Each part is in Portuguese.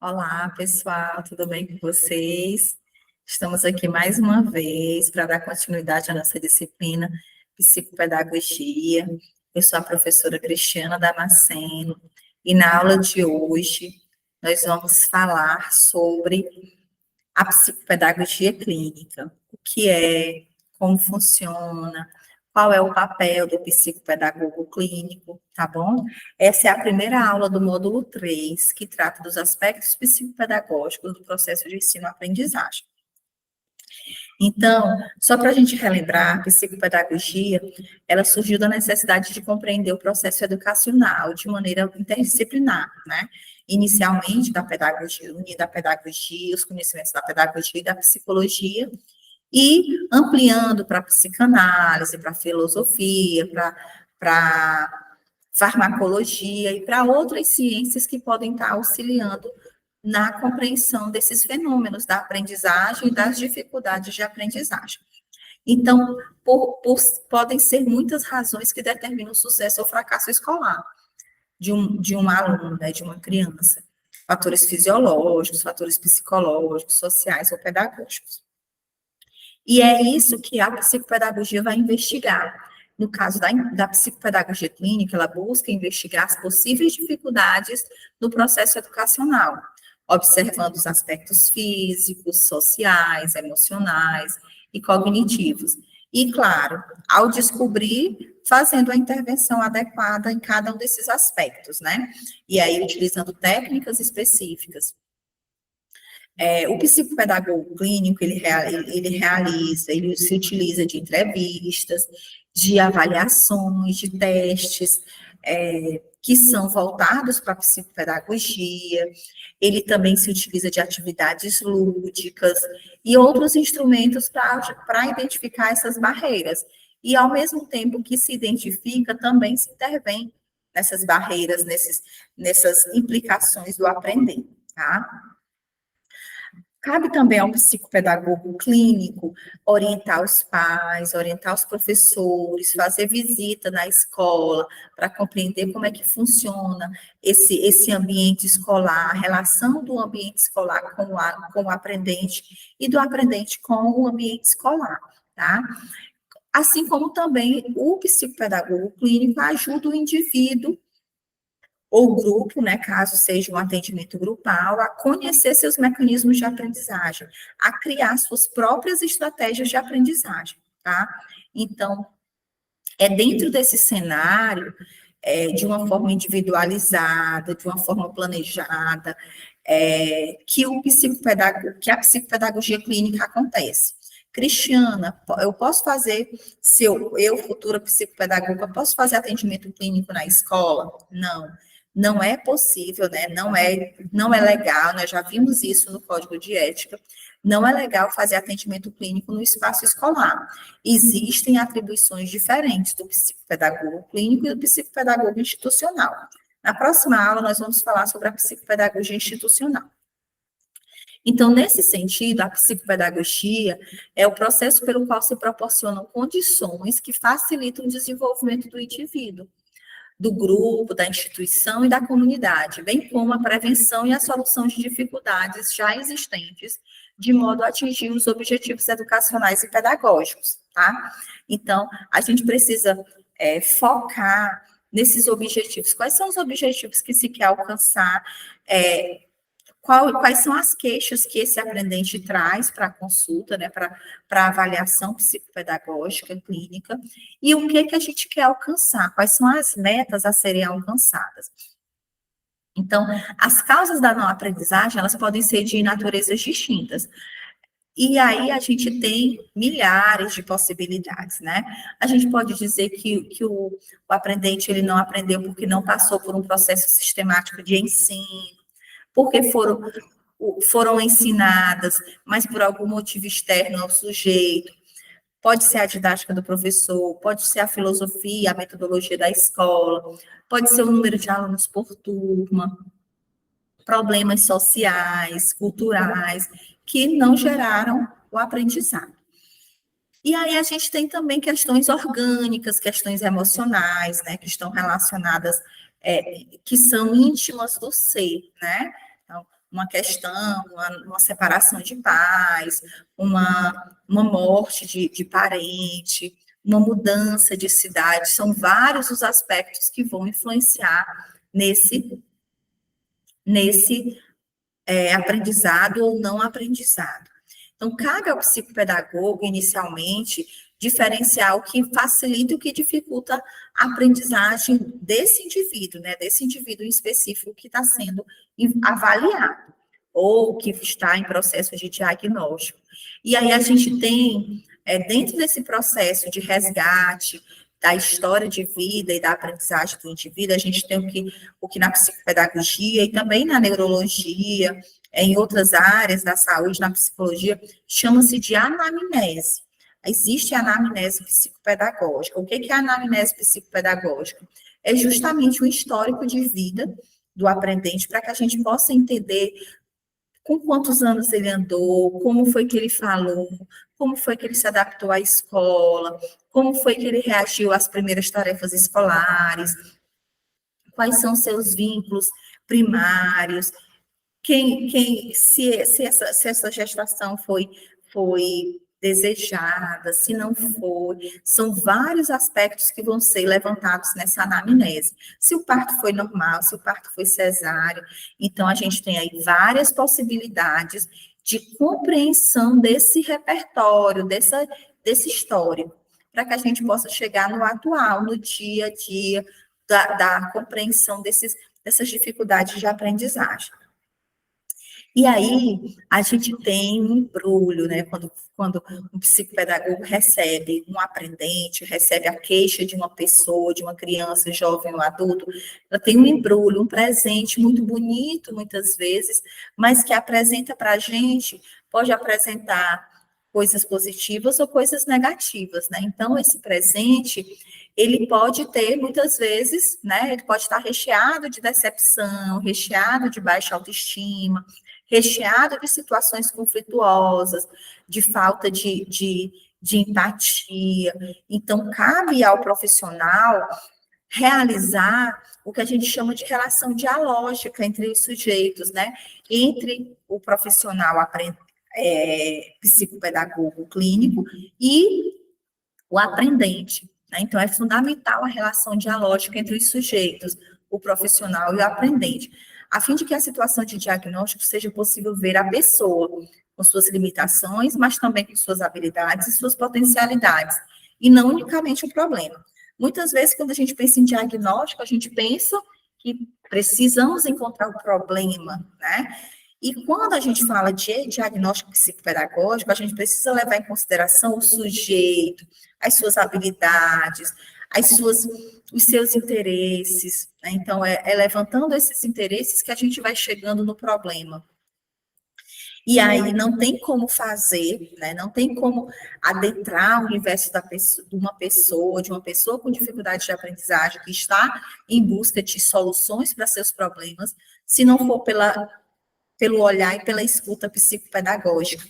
Olá, pessoal, tudo bem com vocês? Estamos aqui mais uma vez para dar continuidade à nossa disciplina Psicopedagogia. Eu sou a professora Cristiana Damasceno e na aula de hoje nós vamos falar sobre a psicopedagogia clínica, o que é, como funciona, qual é o papel do psicopedagogo clínico, tá bom? Essa é a primeira aula do módulo 3, que trata dos aspectos psicopedagógicos do processo de ensino-aprendizagem. Então, só para a gente relembrar, a psicopedagogia, ela surgiu da necessidade de compreender o processo educacional de maneira interdisciplinar, né? Inicialmente da pedagogia, unir da pedagogia, os conhecimentos da pedagogia e da psicologia, e ampliando para a psicanálise, para a filosofia, para farmacologia e para outras ciências que podem estar auxiliando na compreensão desses fenômenos da aprendizagem e das dificuldades de aprendizagem. Então, podem ser muitas razões que determinam o sucesso ou fracasso escolar de um aluno, né, de uma criança. Fatores fisiológicos, fatores psicológicos, sociais ou pedagógicos. E é isso que a psicopedagogia vai investigar. No caso da psicopedagogia clínica, ela busca investigar as possíveis dificuldades no processo educacional, observando os aspectos físicos, sociais, emocionais e cognitivos. E, claro, ao descobrir, fazendo a intervenção adequada em cada um desses aspectos, né? E aí, utilizando técnicas específicas. O psicopedagogo clínico, ele se utiliza de entrevistas, de avaliações, de testes, que são voltados para a psicopedagogia, ele também se utiliza de atividades lúdicas e outros instrumentos para identificar essas barreiras. E, ao mesmo tempo que se identifica, também se intervém nessas barreiras, nessas implicações do aprender, tá? Cabe também ao psicopedagogo clínico orientar os pais, orientar os professores, fazer visita na escola para compreender como é que funciona esse ambiente escolar, a relação do ambiente escolar com o aprendente e do aprendente com o ambiente escolar, tá? Assim como também o psicopedagogo clínico ajuda o indivíduo ou grupo, né, caso seja um atendimento grupal, a conhecer seus mecanismos de aprendizagem, a criar suas próprias estratégias de aprendizagem, tá? Então, é dentro desse cenário, de uma forma individualizada, de uma forma planejada, que a psicopedagogia clínica acontece. Cristiana, eu posso fazer, se eu futura psicopedagoga, posso fazer atendimento clínico na escola? Não. Não é possível, né? Não é legal, nós já vimos isso no Código de Ética, não é legal fazer atendimento clínico no espaço escolar. Existem atribuições diferentes do psicopedagogo clínico e do psicopedagogo institucional. Na próxima aula, nós vamos falar sobre a psicopedagogia institucional. Então, nesse sentido, a psicopedagogia é o processo pelo qual se proporcionam condições que facilitam o desenvolvimento do indivíduo, do grupo, da instituição e da comunidade, bem como a prevenção e a solução de dificuldades já existentes, de modo a atingir os objetivos educacionais e pedagógicos, tá? Então, a gente precisa focar nesses objetivos. Quais são os objetivos que se quer alcançar? Quais são as queixas que esse aprendente traz para a consulta, né, para a avaliação psicopedagógica, clínica, e o que a gente quer alcançar, quais são as metas a serem alcançadas. Então, as causas da não aprendizagem, elas podem ser de naturezas distintas. E aí a gente tem milhares de possibilidades, né? A gente pode dizer que o aprendente ele não aprendeu porque não passou por um processo sistemático de ensino, porque foram ensinadas, mas por algum motivo externo ao sujeito. Pode ser a didática do professor, pode ser a filosofia, a metodologia da escola, pode ser o número de alunos por turma, problemas sociais, culturais, que não geraram o aprendizado. E aí a gente tem também questões orgânicas, questões emocionais, né, que estão relacionadas, que são íntimas do ser, né? Então, uma questão, uma separação de pais, uma morte de parente, uma mudança de cidade, são vários os aspectos que vão influenciar nesse aprendizado ou não aprendizado. Então, cabe ao psicopedagogo, inicialmente, diferenciar o que facilita e o que dificulta a aprendizagem desse indivíduo, né, desse indivíduo em específico que está sendo avaliado, ou que está em processo de diagnóstico. E aí a gente tem, dentro desse processo de resgate, da história de vida e da aprendizagem do indivíduo, a gente tem o que na psicopedagogia e também na neurologia, em outras áreas da saúde, na psicologia, chama-se de anamnese. Existe a anamnese psicopedagógica. O que é a anamnese psicopedagógica? É justamente um histórico de vida do aprendente para que a gente possa entender com quantos anos ele andou, como foi que ele falou, como foi que ele se adaptou à escola, como foi que ele reagiu às primeiras tarefas escolares, quais são seus vínculos primários, se essa gestação foi desejada, se não foi, são vários aspectos que vão ser levantados nessa anamnese. Se o parto foi normal, se o parto foi cesáreo, então a gente tem aí várias possibilidades de compreensão desse repertório, desse histórico, para que a gente possa chegar no atual, no dia a dia, da compreensão dessas dificuldades de aprendizagem. E aí, a gente tem um embrulho, né? Quando um psicopedagogo recebe um aprendente, recebe a queixa de uma pessoa, de uma criança, jovem ou adulto, ela tem um embrulho, um presente muito bonito, muitas vezes, mas que apresenta para a gente, pode apresentar coisas positivas ou coisas negativas, né? Então, esse presente, ele pode ter, muitas vezes, né? Ele pode estar recheado de decepção, recheado de baixa autoestima, recheado de situações conflituosas, de falta de empatia. Então, cabe ao profissional realizar o que a gente chama de relação dialógica entre os sujeitos, né? Entre o profissional psicopedagogo clínico e o aprendente, né? Então, é fundamental a relação dialógica entre os sujeitos, o profissional e o aprendente, a fim de que a situação de diagnóstico seja possível ver a pessoa com suas limitações, mas também com suas habilidades e suas potencialidades, e não unicamente o problema. Muitas vezes, quando a gente pensa em diagnóstico, a gente pensa que precisamos encontrar o problema, né? E quando a gente fala de diagnóstico psicopedagógico, a gente precisa levar em consideração o sujeito, as suas habilidades, os seus interesses, né? Então, é levantando esses interesses que a gente vai chegando no problema. E aí não tem como fazer, né? Não tem como adentrar o universo de uma pessoa com dificuldade de aprendizagem, que está em busca de soluções para seus problemas, se não for pelo olhar e pela escuta psicopedagógica.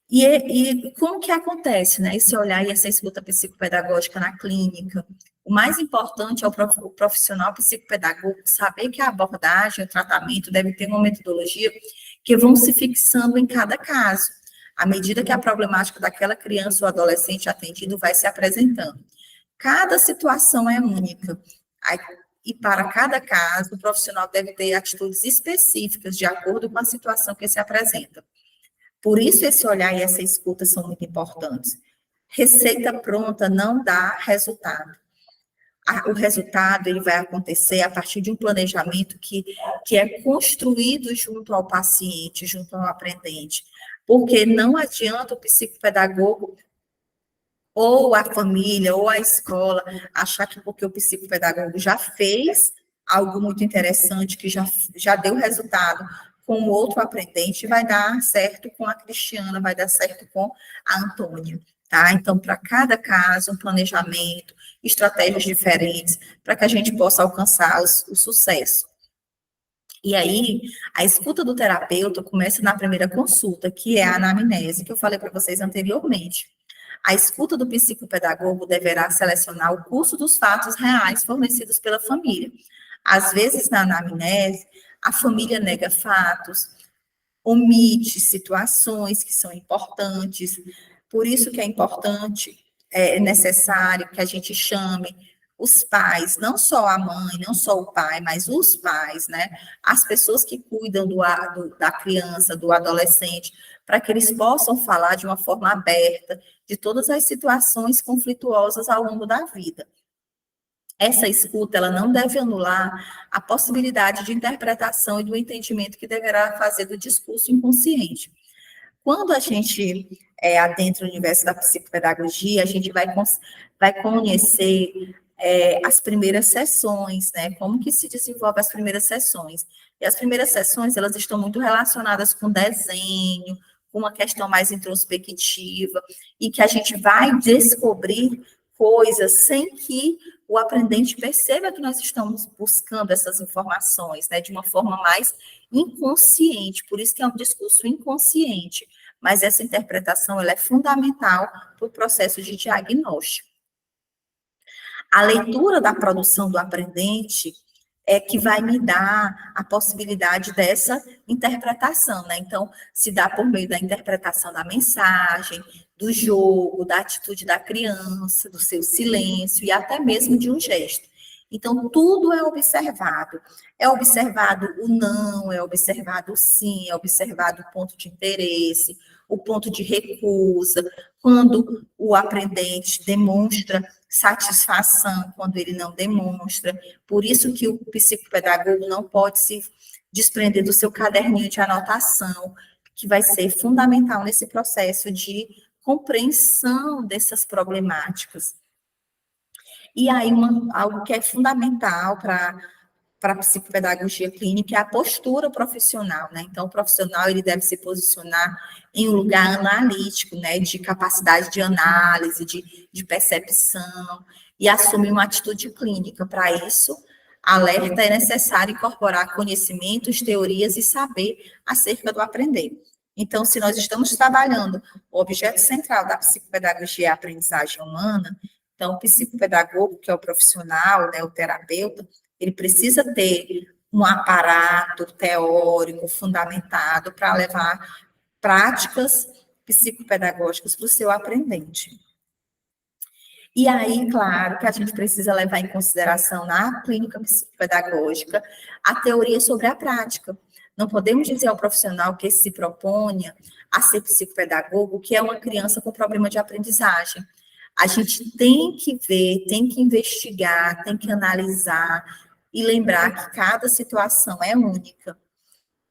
E como que acontece, né, esse olhar e essa escuta psicopedagógica na clínica? O mais importante é o profissional psicopedagogo saber que a abordagem, o tratamento deve ter uma metodologia que vão se fixando em cada caso, à medida que a problemática daquela criança ou adolescente atendido vai se apresentando. Cada situação é única, e para cada caso, o profissional deve ter atitudes específicas de acordo com a situação que se apresenta. Por isso, esse olhar e essa escuta são muito importantes. Receita pronta não dá resultado. O resultado ele vai acontecer a partir de um planejamento que é construído junto ao paciente, junto ao aprendente. Porque não adianta o psicopedagogo ou a família, ou a escola, achar que porque o psicopedagogo já fez algo muito interessante, que já deu resultado com o outro aprendente, vai dar certo com a Cristiana, vai dar certo com a Antônia, tá? Então, para cada caso, um planejamento, estratégias diferentes, para que a gente possa alcançar o sucesso. E aí, a escuta do terapeuta começa na primeira consulta, que é a anamnese, que eu falei para vocês anteriormente. A escuta do psicopedagogo deverá selecionar o curso dos fatos reais fornecidos pela família. Às vezes, na anamnese, a família nega fatos, omite situações que são importantes. Por isso que é importante, é necessário que a gente chame os pais, não só a mãe, não só o pai, mas os pais, né? As pessoas que cuidam da criança, do adolescente, para que eles possam falar de uma forma aberta de todas as situações conflituosas ao longo da vida. Essa escuta, ela não deve anular a possibilidade de interpretação e do entendimento que deverá fazer do discurso inconsciente. Quando a gente adentra o universo da psicopedagogia, a gente vai conhecer as primeiras sessões, né? Como que se desenvolve as primeiras sessões. E as primeiras sessões, elas estão muito relacionadas com desenho, com uma questão mais introspectiva, e que a gente vai descobrir coisas sem que o aprendente perceba que nós estamos buscando essas informações, né, de uma forma mais inconsciente, por isso que é um discurso inconsciente, mas essa interpretação ela é fundamental para o processo de diagnóstico. A leitura da produção do aprendente é que vai me dar a possibilidade dessa interpretação, né? Então, se dá por meio da interpretação da mensagem, do jogo, da atitude da criança, do seu silêncio e até mesmo de um gesto. Então, tudo é observado. É observado o não, é observado o sim, é observado o ponto de interesse, o ponto de recusa, quando o aprendente demonstra satisfação, quando ele não demonstra. Por isso que o psicopedagogo não pode se desprender do seu caderninho de anotação, que vai ser fundamental nesse processo de compreensão dessas problemáticas. E aí, algo que é fundamental para a psicopedagogia clínica é a postura profissional, né? Então, o profissional, ele deve se posicionar em um lugar analítico, né? De capacidade de análise, de percepção, e assumir uma atitude clínica. Para isso, alerta, é necessário incorporar conhecimentos, teorias e saber acerca do aprender. Então, se nós estamos trabalhando o objeto central da psicopedagogia é a aprendizagem humana, então, o psicopedagogo, que é o profissional, né, o terapeuta, ele precisa ter um aparato teórico fundamentado para levar práticas psicopedagógicas para o seu aprendente. E aí, claro, que a gente precisa levar em consideração na clínica psicopedagógica a teoria sobre a prática. Não podemos dizer ao profissional que se proponha a ser psicopedagogo que é uma criança com problema de aprendizagem. A gente tem que ver, tem que investigar, tem que analisar e lembrar que cada situação é única.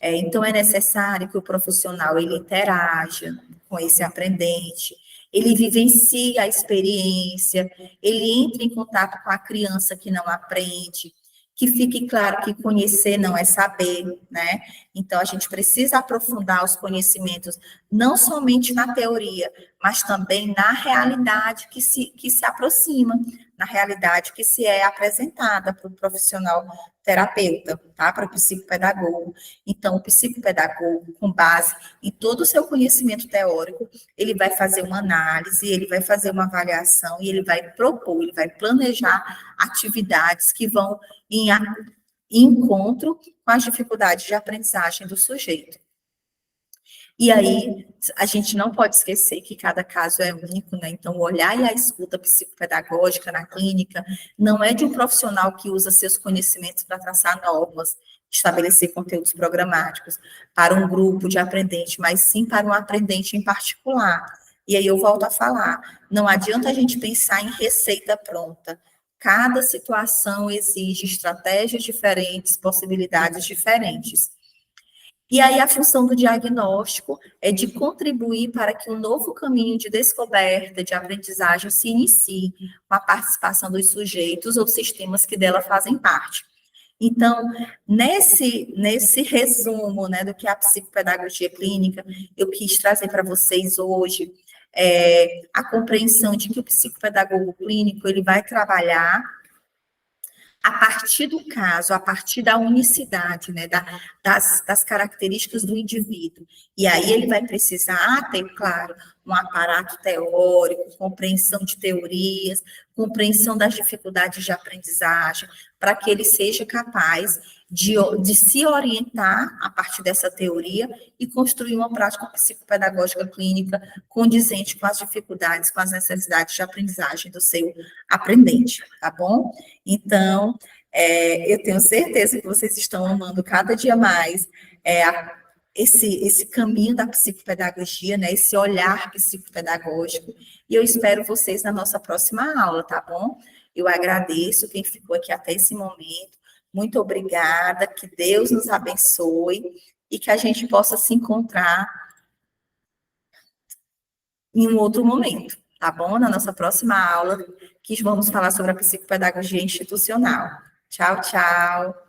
Então, é necessário que o profissional ele interaja com esse aprendente, ele vivencie a experiência, ele entre em contato com a criança que não aprende, que fique claro que conhecer não é saber, né? Então, a gente precisa aprofundar os conhecimentos, não somente na teoria, mas também na realidade que se aproxima, na realidade que se é apresentada para o profissional terapeuta, tá? Para o psicopedagogo. Então, o psicopedagogo, com base em todo o seu conhecimento teórico, ele vai fazer uma análise, ele vai fazer uma avaliação e ele vai propor, ele vai planejar atividades que vão em encontro com as dificuldades de aprendizagem do sujeito. E aí, a gente não pode esquecer que cada caso é único, né? Então, o olhar e a escuta psicopedagógica na clínica não é de um profissional que usa seus conhecimentos para traçar normas, estabelecer conteúdos programáticos para um grupo de aprendentes, mas sim para um aprendente em particular. E aí eu volto a falar, não adianta a gente pensar em receita pronta. Cada situação exige estratégias diferentes, possibilidades diferentes. E aí a função do diagnóstico é de contribuir para que um novo caminho de descoberta, de aprendizagem se inicie com a participação dos sujeitos ou sistemas que dela fazem parte. Então, nesse resumo, né, do que é a psicopedagogia clínica, eu quis trazer para vocês hoje a compreensão de que o psicopedagogo clínico ele vai trabalhar a partir do caso, a partir da unicidade, né, das características do indivíduo. E aí ele vai precisar ter, claro, um aparato teórico, compreensão de teorias, compreensão das dificuldades de aprendizagem, para que ele seja capaz de se orientar a partir dessa teoria e construir uma prática psicopedagógica clínica condizente com as dificuldades, com as necessidades de aprendizagem do seu aprendente, tá bom? Então, eu tenho certeza que vocês estão amando cada dia mais esse caminho da psicopedagogia, né, esse olhar psicopedagógico, e eu espero vocês na nossa próxima aula, tá bom? Eu agradeço quem ficou aqui até esse momento, muito obrigada, que Deus nos abençoe e que a gente possa se encontrar em um outro momento, tá bom? Na nossa próxima aula, que vamos falar sobre a psicopedagogia institucional. Tchau, tchau.